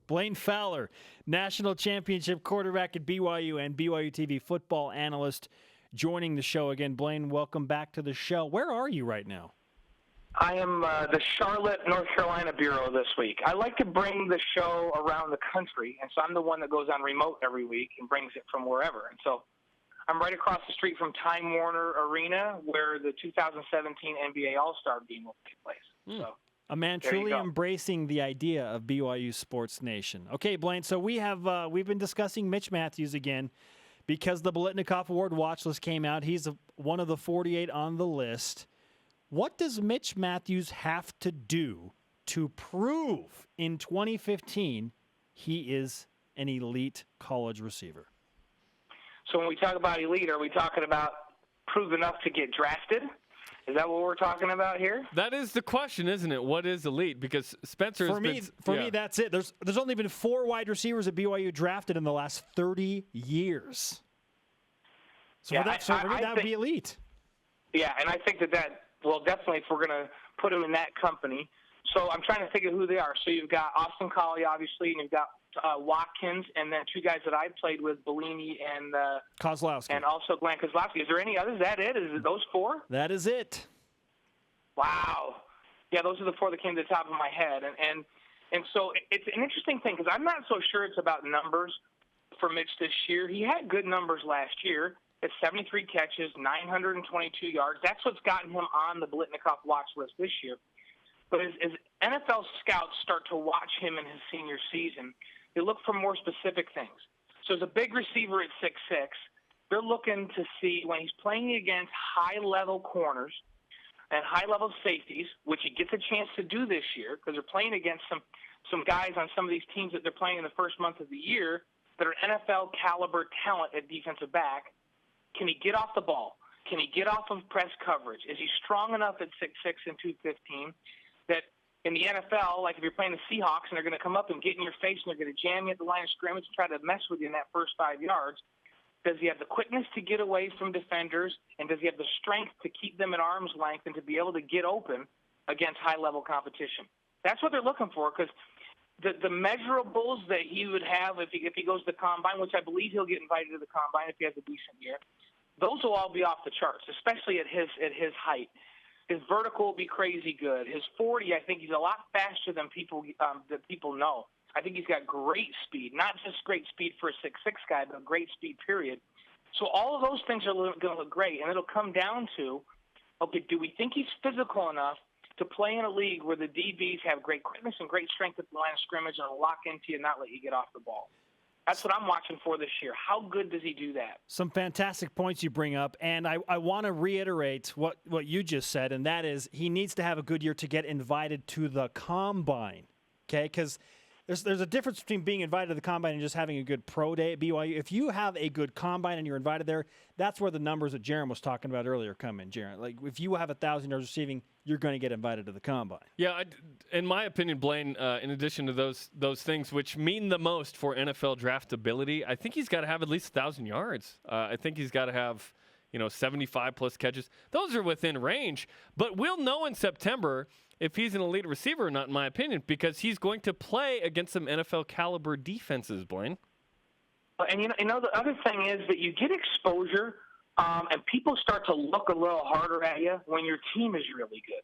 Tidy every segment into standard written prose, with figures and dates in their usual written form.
Blaine Fowler, national championship quarterback at BYU and BYUtv football analyst, joining the show again. Blaine, welcome back to the show. Where are you right now? I am the Charlotte, North Carolina bureau this week. I like to bring the show around the country, and so I'm the one that goes on remote every week and brings it from wherever. And so I'm right across the street from Time Warner Arena, where the 2017 NBA All-Star game will take place. So, a man truly embracing the idea of BYU Sports Nation. Okay, Blaine, so we've been discussing Mitch Mathews again because the Biletnikoff Award watch list came out. He's one of the 48 on the list. What does Mitch Mathews have to do to prove in 2015 he is an elite college receiver? So when we talk about elite, are we talking about prove enough to get drafted? Is that what we're talking about here? That is the question, isn't it? What is elite? Because Spencer's for me, that's it. There's only been 4 wide receivers at BYU drafted in the last 30 years. So for me, that would be elite. Yeah, and I think that well, definitely if we're going to put them in that company. So I'm trying to think of who they are. So you've got Austin Collie, obviously, and you've got Watkins, and then 2 guys that I played with, Bellini and Kozlowski, and also Glenn Kozlowski. Is there any others? Is that it? Is it those 4? That is it. Wow. Yeah, those are the 4 that came to the top of my head, and so it's an interesting thing because I'm not so sure it's about numbers for Mitch this year. He had good numbers last year. It's 73 catches, 922 yards. That's what's gotten him on the Biletnikoff watch list this year. But as NFL scouts start to watch him in his senior season, they look for more specific things. So as a big receiver at 6'6", they're looking to see when he's playing against high-level corners and high-level safeties, which he gets a chance to do this year because they're playing against some guys on some of these teams that they're playing in the first month of the year that are NFL-caliber talent at defensive back. Can he get off the ball? Can he get off of press coverage? Is he strong enough at 6'6" and 215 that in the NFL, like if you're playing the Seahawks and they're going to come up and get in your face and they're going to jam you at the line of scrimmage and try to mess with you in that first 5 yards, does he have the quickness to get away from defenders, and does he have the strength to keep them at arm's length and to be able to get open against high-level competition? That's what they're looking for because the measurables that he would have if he goes to the Combine, which I believe he'll get invited to the Combine if he has a decent year, those will all be off the charts, especially at his height. His vertical will be crazy good. His 40, I think he's a lot faster than people know. I think he's got great speed, not just great speed for a 6'6" guy, but great speed, period. So all of those things are going to look great, and it'll come down to, okay, do we think he's physical enough to play in a league where the DBs have great quickness and great strength at the line of scrimmage and will lock into you and not let you get off the ball? That's what I'm watching for this year. How good does he do that? Some fantastic points you bring up, and I want to reiterate what you just said, and that is he needs to have a good year to get invited to the Combine, okay? Because there's a difference between being invited to the Combine and just having a good pro day at BYU. If you have a good Combine and you're invited there, that's where the numbers that Jaron was talking about earlier come in, Jaron. Like, if you have 1,000 yards receiving, you're going to get invited to the Combine. Yeah, in my opinion, Blaine, in addition to those things which mean the most for NFL draftability, I think he's got to have at least 1,000 yards. I think he's got to have 75-plus catches. Those are within range. But we'll know in September if he's an elite receiver or not, in my opinion, because he's going to play against some NFL-caliber defenses, Blaine. And, the other thing is that you get exposure, and people start to look a little harder at you when your team is really good.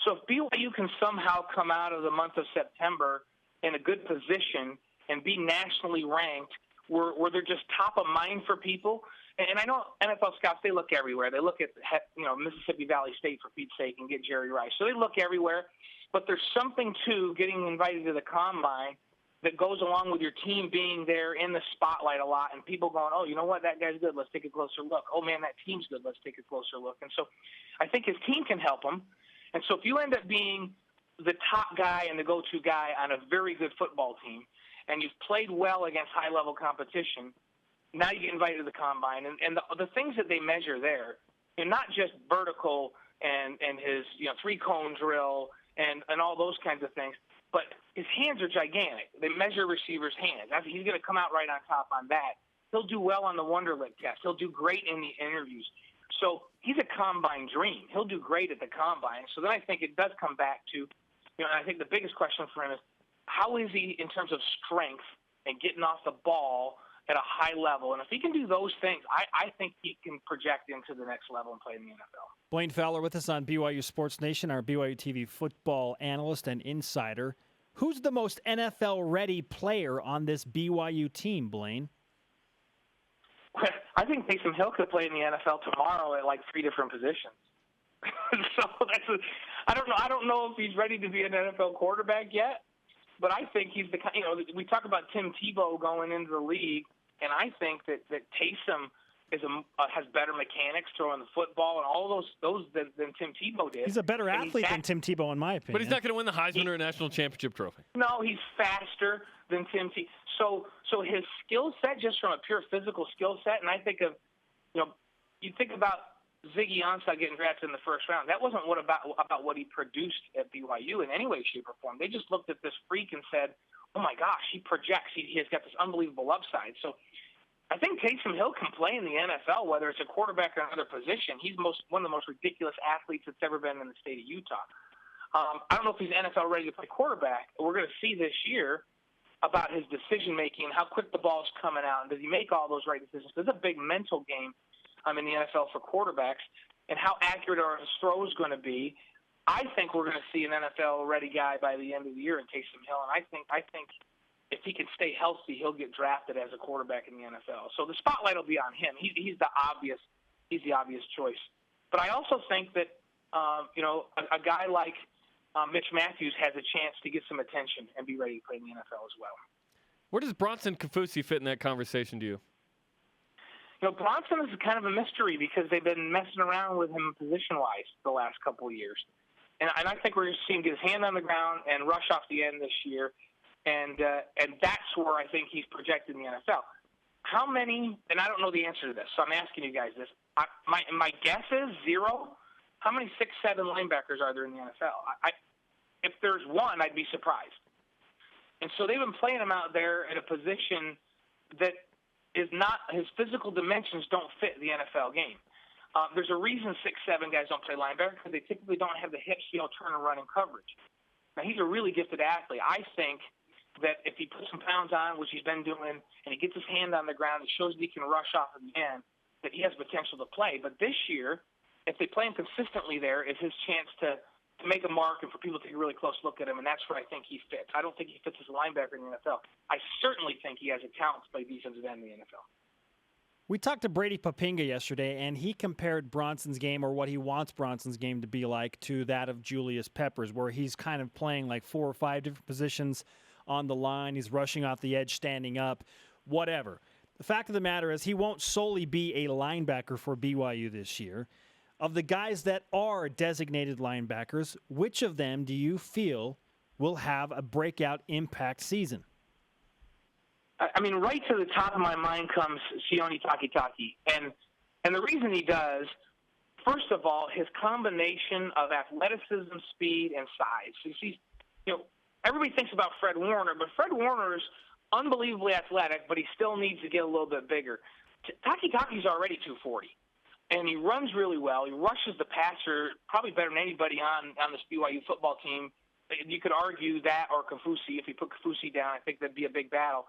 So if BYU can somehow come out of the month of September in a good position and be nationally ranked where they're just top of mind for people, and I know NFL scouts, they look everywhere. They look at, Mississippi Valley State, for Pete's sake, and get Jerry Rice. So they look everywhere. But there's something to getting invited to the Combine that goes along with your team being there in the spotlight a lot and people going, oh, you know what, that guy's good, let's take a closer look. Oh, man, that team's good, let's take a closer look. And so I think his team can help him. And so if you end up being the top guy and the go-to guy on a very good football team and you've played well against high-level competition, now you get invited to the Combine. And the things that they measure there, not just vertical and his 3-cone drill and all those kinds of things, but his hands are gigantic. They measure receivers' hands. He's going to come out right on top on that. He'll do well on the Wonderlic test. He'll do great in the interviews. So he's a Combine dream. He'll do great at the Combine. So then I think it does come back to, I think the biggest question for him is, how is he in terms of strength and getting off the ball at a high level? And if he can do those things, I think he can project into the next level and play in the NFL. Blaine Fowler with us on BYU Sports Nation, our BYUtv football analyst and insider. Who's the most NFL-ready player on this BYU team, Blaine? I think Taysom Hill could play in the NFL tomorrow at like 3 different positions. So I don't know if he's ready to be an NFL quarterback yet, but I think he's the kind. We talk about Tim Tebow going into the league, and I think that Taysom has better mechanics throwing the football and all those than Tim Tebow did. He's a better athlete than Tim Tebow, in my opinion. But he's not going to win the Heisman or a national championship trophy. No, he's faster than Tim Tebow. So his skill set, just from a pure physical skill set, and I think of, you think about Ziggy Ansah getting drafted in the first round. That wasn't about what he produced at BYU in any way, shape, or form. They just looked at this freak and said, oh, my gosh, he projects. He has got this unbelievable upside. So I think Taysom Hill can play in the NFL, whether it's a quarterback or another position. He's one of the most ridiculous athletes that's ever been in the state of Utah. I don't know if he's NFL ready to play quarterback. We're going to see this year about his decision-making, how quick the ball's coming out, and does he make all those right decisions. There's a big mental game in the NFL for quarterbacks, and how accurate are his throws going to be. I think we're going to see an NFL-ready guy by the end of the year in Taysom Hill, and I think if he can stay healthy, he'll get drafted as a quarterback in the NFL. So the spotlight will be on him. He's the obvious choice. But I also think that a guy like Mitch Mathews has a chance to get some attention and be ready to play in the NFL as well. Where does Bronson Kafusi fit in that conversation to you? Bronson is kind of a mystery because they've been messing around with him position-wise the last couple of years. And I think we're just seeing him get his hand on the ground and rush off the end this year. And that's where I think he's projected in the NFL. How many, and I don't know the answer to this, so I'm asking you guys this. My guess is 0. How many 6'7" linebackers are there in the NFL? If there's one, I'd be surprised. And so they've been playing him out there at a position that is not, his physical dimensions don't fit the NFL game. There's a reason 6'7" guys don't play linebacker, because they typically don't have the hips to turn and run in coverage. Now, he's a really gifted athlete. I think that if he puts some pounds on, which he's been doing, and he gets his hand on the ground, it shows that he can rush off at the end, that he has potential to play. But this year, if they play him consistently, there is his chance to make a mark and for people to take a really close look at him, and that's where I think he fits. I don't think he fits as a linebacker in the NFL. I certainly think he has a talent to play defensive end in the NFL. We talked to Brady Papinga yesterday, and he compared Bronson's game, or what he wants Bronson's game to be like, to that of Julius Peppers, where he's kind of playing like 4 or 5 different positions on the line. He's rushing off the edge, standing up, whatever. The fact of the matter is he won't solely be a linebacker for BYU this year. Of the guys that are designated linebackers, which of them do you feel will have a breakout impact season? I mean, right to the top of my mind comes Sione Takitaki. And the reason he does, first of all, his combination of athleticism, speed, and size. Everybody thinks about Fred Warner, but Fred Warner's unbelievably athletic, but he still needs to get a little bit bigger. Takitaki's already 240. And he runs really well. He rushes the passer probably better than anybody on this BYU football team. You could argue that or Kafusi. If you put Kafusi down, I think that'd be a big battle.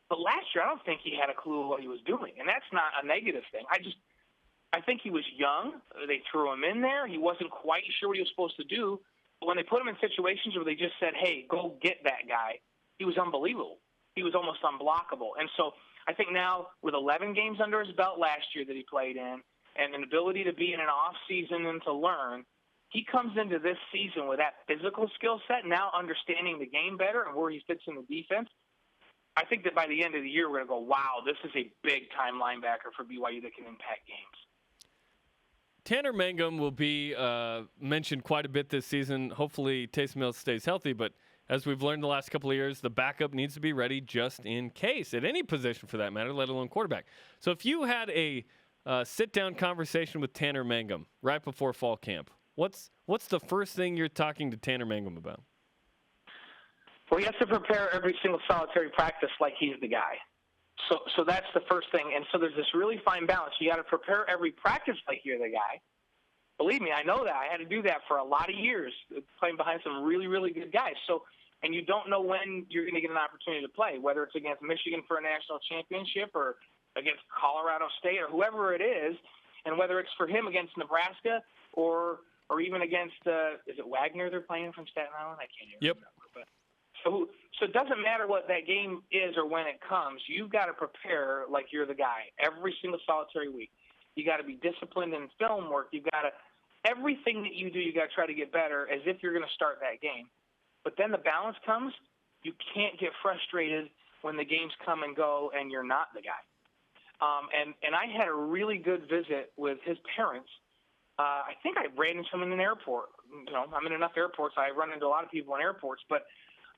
But last year, I don't think he had a clue of what he was doing, and that's not a negative thing. I think he was young. They threw him in there. He wasn't quite sure what he was supposed to do. But when they put him in situations where they just said, hey, go get that guy, he was unbelievable. He was almost unblockable. And so I think now with 11 games under his belt last year that he played in, and an ability to be in an off season and to learn, he comes into this season with that physical skill set, now understanding the game better and where he fits in the defense. I think that by the end of the year, we're going to go, wow, this is a big-time linebacker for BYU that can impact games. Tanner Mangum will be mentioned quite a bit this season. Hopefully Taysom Hill stays healthy, but as we've learned the last couple of years, the backup needs to be ready just in case, at any position for that matter, let alone quarterback. So if you had a sit-down conversation with Tanner Mangum right before fall camp, what's the first thing you're talking to Tanner Mangum about? Well, he has to prepare every single solitary practice like he's the guy. So that's the first thing. And so there's this really fine balance. You got to prepare every practice like you're the guy. Believe me, I know that. I had to do that for a lot of years, playing behind some really, really good guys. So and you don't know when you're going to get an opportunity to play, whether it's against Michigan for a national championship or against Colorado State or whoever it is, and whether it's for him against Nebraska or even against is it Wagner they're playing from Staten Island? I can't even remember. But so it doesn't matter what that game is or when it comes. You've got to prepare like you're the guy every single solitary week. You got to be disciplined in film work. You got to everything that you do. You got to try to get better as if you're going to start that game. But then the balance comes. You can't get frustrated when the games come and go and you're not the guy. And I had a really good visit with his parents. I think I ran into him in an airport. You know, I'm in enough airports. I run into a lot of people in airports, but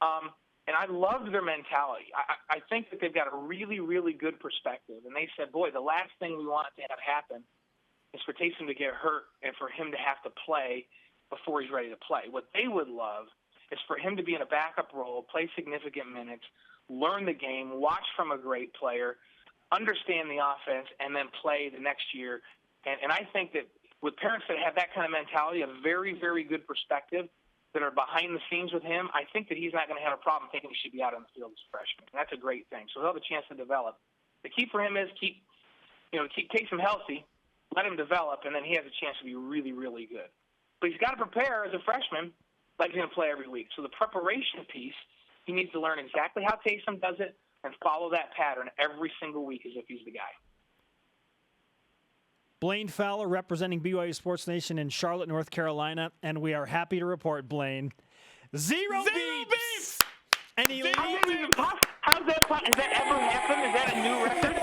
and I loved their mentality. I think that they've got a really, really good perspective. And they said, boy, the last thing we want to have happen is for Taysom to get hurt and for him to have to play before he's ready to play. What they would love is for him to be in a backup role, play significant minutes, learn the game, watch from a great player, understand the offense, and then play the next year. And I think that with parents that have that kind of mentality, a very, very good perspective, that are behind the scenes with him, I think that he's not going to have a problem thinking he should be out on the field as a freshman. And that's a great thing. So he'll have a chance to develop. The key for him is keep Taysom healthy, let him develop, and then he has a chance to be really, really good. But he's got to prepare as a freshman like he's going to play every week. So the preparation piece, he needs to learn exactly how Taysom does it and follow that pattern every single week as if he's the guy. Blaine Fowler representing BYU Sports Nation in Charlotte, North Carolina, and we are happy to report, Blaine, zero beeps! And How's that? Has that ever happened? Is that a new record?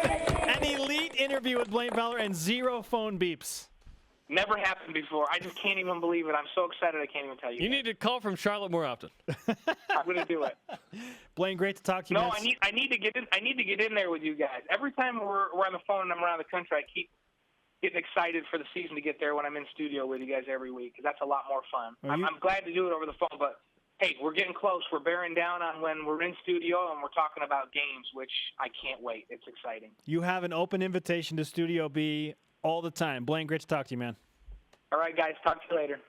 An elite interview with Blaine Fowler and 0 phone beeps. Never happened before. I just can't even believe it. I'm so excited I can't even tell you. You need to call from Charlotte more often. I'm going to do it. Blaine, great to talk to you. No, I need to get in. I need to get in there with you guys. Every time we're on the phone and I'm around the country, I keep getting excited for the season to get there when I'm in studio with you guys every week, because that's a lot more fun. I'm glad to do it over the phone, but hey, we're getting close. We're bearing down on when we're in studio and we're talking about games, which I can't wait. It's exciting. You have an open invitation to Studio B all the time. Blaine, great to talk to you, man. All right, guys. Talk to you later.